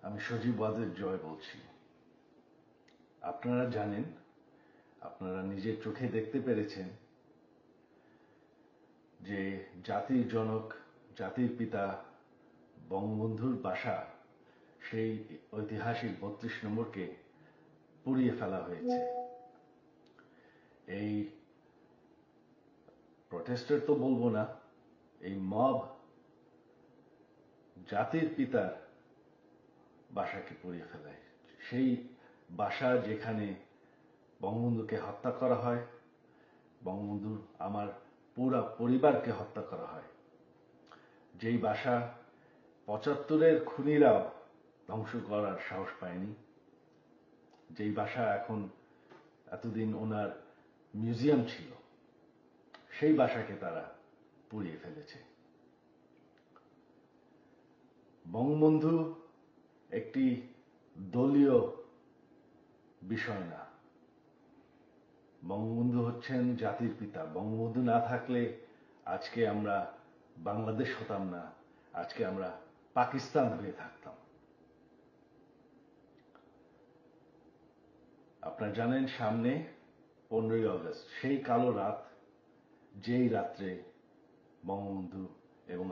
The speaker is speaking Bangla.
আমি সজীব ওয়াজেদ জয় বলছি। আপনারা জানেন, আপনারা নিজের চোখে দেখতে পেরেছেন যে জাতির জনক, জাতির পিতা বঙ্গবন্ধুর বাসা, সেই ঐতিহাসিক ৩২ নম্বরকে পুড়িয়ে ফেলা হয়েছে। এই প্রটেস্টার তো বলবো না, এই মব জাতির পিতার বাসাকে পুড়িয়ে ফেলায়। সেই বাসা যেখানে বঙ্গবন্ধুকে হত্যা করা হয়, বঙ্গবন্ধুর আমার পুরা পরিবারকে হত্যা করা হয়, যেই বাসা ৭৫-এর খুনিরাও ধ্বংস করার সাহস পায়নি, যেই বাসা এখন এতদিন ওনার মিউজিয়াম ছিল, সেই বাসাকে তারা পুড়িয়ে ফেলেছে। বঙ্গবন্ধু একটি দলীয় বিষয় না, বঙ্গবন্ধু হচ্ছেন জাতির পিতা। বঙ্গবন্ধু না থাকলে আজকে আমরা বাংলাদেশ হতাম না, আজকে আমরা পাকিস্তান হয়ে থাকতাম। আপনারা জানেন, সামনে 15ই আগস্ট, সেই কালো রাত, যেই রাত্রে বঙ্গবন্ধু এবং